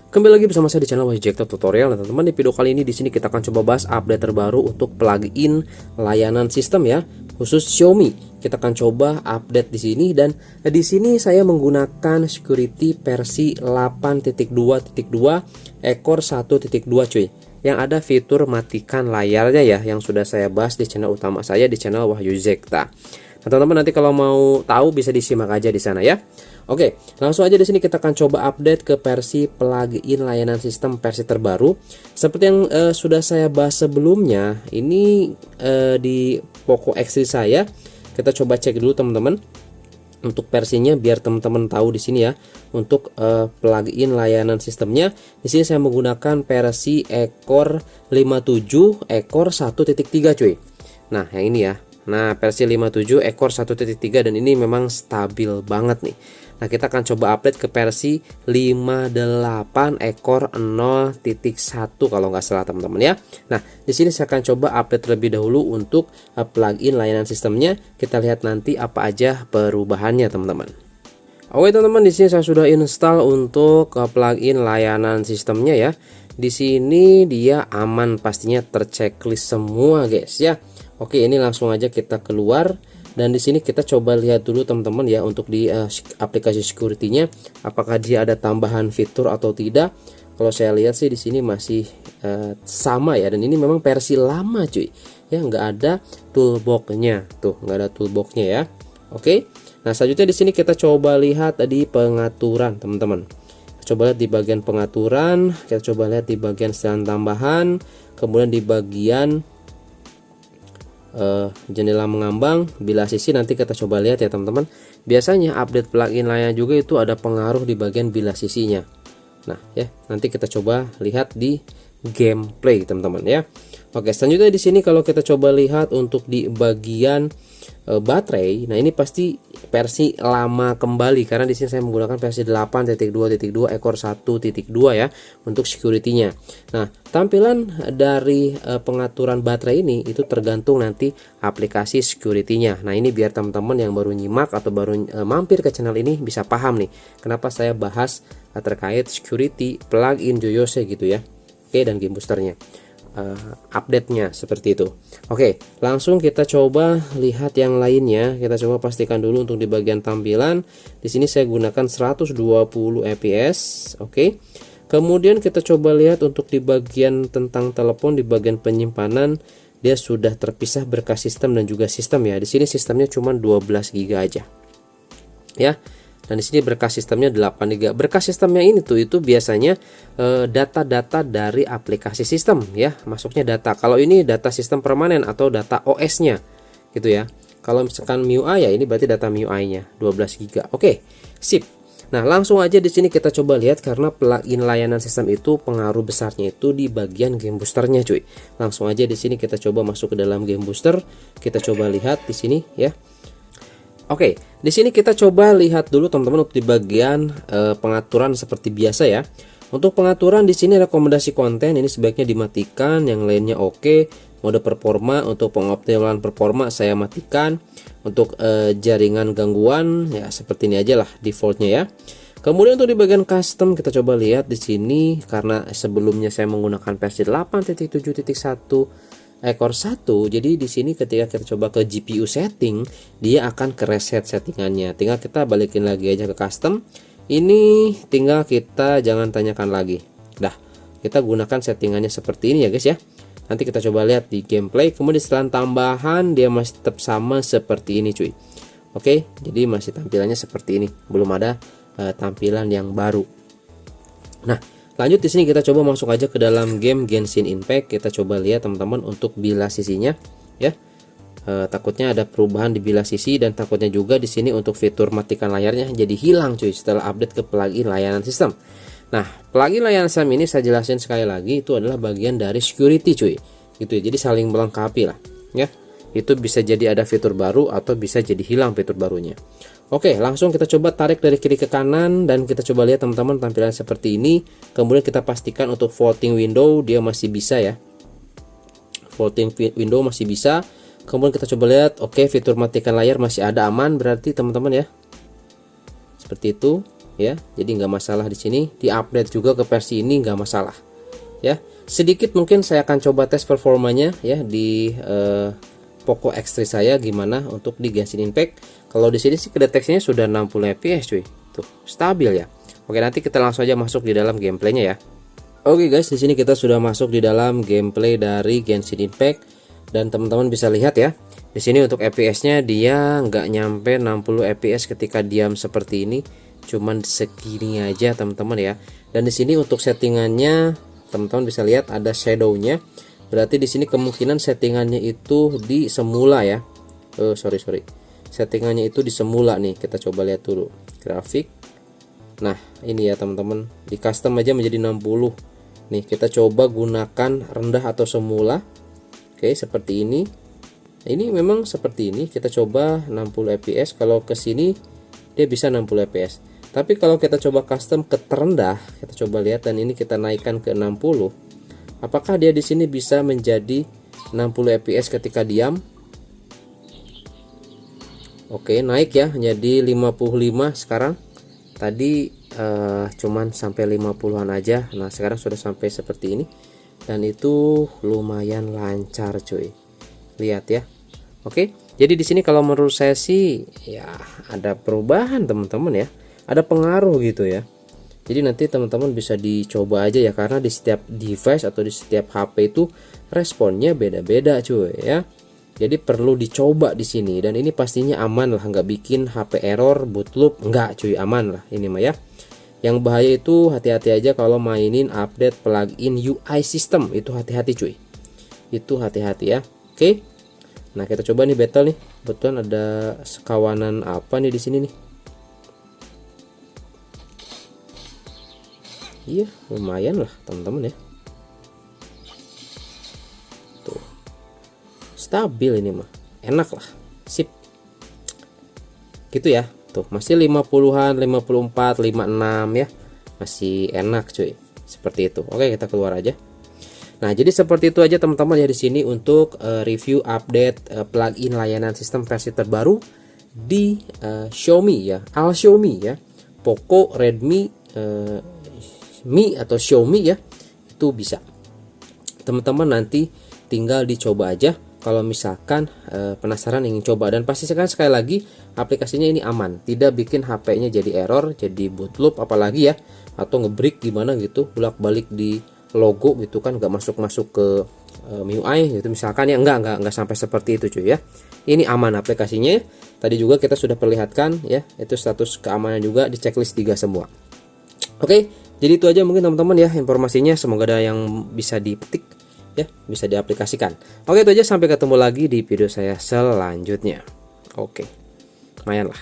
Kembali lagi bersama saya di channel Wahyu Tutorial. Dan teman-teman, di video kali ini di sini kita akan coba bahas update terbaru untuk plugin layanan sistem ya, khusus Xiaomi. Kita akan coba update di sini, dan di sini saya menggunakan security versi 8.2.2 ekor 1.2 cuy. Yang ada fitur matikan layarnya ya, yang sudah saya bahas di channel utama saya di channel Wahyu Zekta. Nah, teman-teman, nanti kalau mau tahu bisa disimak aja di sana ya. Oke, langsung aja di sini kita akan coba update ke versi plugin layanan sistem versi terbaru. Seperti yang sudah saya bahas sebelumnya, ini di Poco X3 saya. Kita coba cek dulu teman-teman untuk versinya biar teman-teman tahu di sini ya. Untuk plugin layanan sistemnya, di sini saya menggunakan versi ekor 57 ekor 1.3 cuy. Nah, yang ini ya. Nah, versi 57 ekor 1.3 dan ini memang stabil banget nih. Nah, kita akan coba update ke versi 58 ekor 0.1 kalau nggak salah teman-teman ya. Nah, di sini saya akan coba update terlebih dahulu untuk plugin layanan sistemnya. Kita lihat nanti apa aja perubahannya teman-teman. Oke teman-teman, di sini saya sudah install untuk plugin layanan sistemnya ya. Di sini dia aman, pastinya terchecklist semua guys ya. Oke, ini langsung aja kita keluar. Dan di sini kita coba lihat dulu teman-teman ya, untuk di aplikasi security-nya apakah dia ada tambahan fitur atau tidak. Kalau saya lihat sih di sini masih sama ya, dan ini memang versi lama cuy. Ya, nggak ada toolbox-nya. Tuh, nggak ada toolbox-nya ya. Oke. Nah, selanjutnya di sini kita coba lihat di pengaturan teman-teman. Coba lihat di bagian pengaturan, kita coba lihat di bagian setelan tambahan, kemudian di bagian jendela mengambang, bilas sisi. Nanti kita coba lihat ya teman-teman. Biasanya update plugin layanan juga itu ada pengaruh di bagian bilas sisinya. Nah ya, nanti kita coba lihat di gameplay teman-teman ya. Oke, selanjutnya di sini kalau kita coba lihat untuk di bagian baterai, nah ini pasti versi lama kembali karena di sini saya menggunakan versi 8.2.2 ekor 1.2 ya untuk security-nya. Nah, tampilan dari pengaturan baterai ini itu tergantung nanti aplikasi security-nya. Nah, ini biar teman-teman yang baru nyimak atau baru mampir ke channel ini bisa paham nih kenapa saya bahas terkait security plugin Joyose gitu ya. Oke, dan game boosternya. Update-nya seperti itu. Oke, langsung kita coba lihat yang lainnya. Kita coba pastikan dulu untuk di bagian tampilan. Di sini saya gunakan 120 fps. Oke. Kemudian kita coba lihat untuk di bagian tentang telepon, di bagian penyimpanan dia sudah terpisah berkas sistem dan juga sistem ya. Di sini sistemnya cuma 12 GB aja. Ya. Dan di sini berkas sistemnya 8 GB. Berkas sistemnya ini tuh itu biasanya data-data dari aplikasi sistem ya, masuknya data. Kalau ini data sistem permanen atau data OS-nya gitu ya. Kalau misalkan MIUI ya ini berarti data MIUI-nya 12 GB. Oke, sip. Nah, langsung aja di sini kita coba lihat karena plugin layanan sistem itu pengaruh besarnya itu di bagian game boosternya cuy. Langsung aja di sini kita coba masuk ke dalam game booster. Kita coba lihat di sini ya. Oke, di sini kita coba lihat dulu teman-teman untuk di bagian pengaturan seperti biasa ya. Untuk pengaturan di sini rekomendasi konten ini sebaiknya dimatikan, yang lainnya oke. Mode performa, untuk pengoptimalan performa saya matikan. Untuk jaringan gangguan ya seperti ini aja lah defaultnya ya. Kemudian untuk di bagian custom kita coba lihat di sini karena sebelumnya saya menggunakan versi 8.7.1 ekor 1, jadi di sini ketika kita coba ke GPU setting dia akan ke reset settingannya. Tinggal kita balikin lagi aja ke custom. Ini tinggal kita jangan tanyakan lagi. Dah, kita gunakan settingannya seperti ini ya guys ya. Nanti kita coba lihat di gameplay. Kemudian setelah tambahan dia masih tetap sama seperti ini cuy. Oke, jadi masih tampilannya seperti ini. Belum ada tampilan yang baru. Nah, lanjut di sini kita coba masuk aja ke dalam game Genshin Impact. Kita coba lihat teman-teman untuk bilas sisinya ya. Takutnya ada perubahan di bilas sisi, dan takutnya juga di sini untuk fitur matikan layarnya jadi hilang cuy setelah update ke plugin layanan sistem. Nah, plugin layanan sistem ini saya jelasin sekali lagi itu adalah bagian dari security cuy. Gitu ya. Jadi saling melengkapi lah ya. Itu bisa jadi ada fitur baru atau bisa jadi hilang fitur barunya. Oke, langsung kita coba tarik dari kiri ke kanan dan kita coba lihat teman-teman tampilan seperti ini. Kemudian kita pastikan untuk floating window dia masih bisa ya. Floating window masih bisa. Kemudian kita coba lihat, oke, fitur matikan layar masih ada, aman berarti teman-teman ya. Seperti itu. ya. Jadi nggak masalah di sini, diupdate juga ke versi ini nggak masalah ya. Sedikit mungkin saya akan coba tes performanya ya di Poco X3 saya gimana untuk di Genshin Impact. Kalau di sini sih kedeteksinya sudah 60 fps cuy. Tuh, stabil ya. Oke, nanti kita langsung aja masuk di dalam gameplaynya ya. Oke guys, di sini kita sudah masuk di dalam gameplay dari Genshin Impact dan teman-teman bisa lihat ya. Di sini untuk FPS-nya dia nggak nyampe 60 fps ketika diam seperti ini, cuman segini aja teman-teman ya. Dan di sini untuk settingannya teman-teman bisa lihat ada shadow-nya. Berarti di sini kemungkinan settingannya itu di semula ya. Sorry. Settingannya itu di semula nih. Kita coba lihat dulu grafik. Nah, ini ya teman-teman. Di custom aja menjadi 60. Nih, kita coba gunakan rendah atau semula. Oke, seperti ini. Ini memang seperti ini. Kita coba 60 fps. Kalau ke sini dia bisa 60 fps. Tapi kalau kita coba custom ke terendah, kita coba lihat dan ini kita naikkan ke 60. Apakah dia di sini bisa menjadi 60 fps ketika diam? Oke, naik ya jadi 55 sekarang. Tadi cuman sampai 50-an aja. Nah, sekarang sudah sampai seperti ini. Dan itu lumayan lancar, cuy. Lihat ya. Oke. Jadi di sini kalau menurut saya sih ya ada perubahan, teman-teman ya. Ada pengaruh gitu ya. Jadi nanti teman-teman bisa dicoba aja ya, karena di setiap device atau di setiap HP itu responnya beda-beda cuy ya. Jadi perlu dicoba di sini dan ini pastinya aman lah, nggak bikin HP error, boot loop, nggak cuy, aman lah ini mah ya. Yang bahaya itu hati-hati aja kalau mainin update plugin UI system, itu hati-hati cuy. Itu hati-hati ya. Oke. Nah, kita coba nih battle nih. Betulan ada sekawanan apa nih di sini nih. Iya, lumayan lah teman-teman ya. Tuh. Stabil ini mah. Enak lah. Sip. Gitu ya. Tuh, masih 50-an, 54, 56 ya. Masih enak cuy. Seperti itu. Oke, kita keluar aja. Nah, jadi seperti itu aja teman-teman ya di sini untuk review update plugin layanan sistem versi terbaru di Xiaomi ya. Xiaomi ya. Poco, Redmi, Mi atau Xiaomi ya, itu bisa teman-teman nanti tinggal dicoba aja kalau misalkan penasaran ingin coba. Dan pastikan sekali lagi aplikasinya ini aman, tidak bikin HP-nya jadi error, jadi boot loop apalagi ya, atau ngebreak gimana gitu, bolak-balik di logo gitu kan, nggak masuk ke MIUI gitu misalkan ya. Enggak sampai seperti itu cuy ya. Ini aman aplikasinya. Tadi juga kita sudah perlihatkan ya, itu status keamanan juga di checklist 3 semua. Oke. Jadi itu aja mungkin teman-teman ya informasinya, semoga ada yang bisa dipetik ya, bisa diaplikasikan. Oke, itu aja, sampai ketemu lagi di video saya selanjutnya. Oke. Lumayan lah.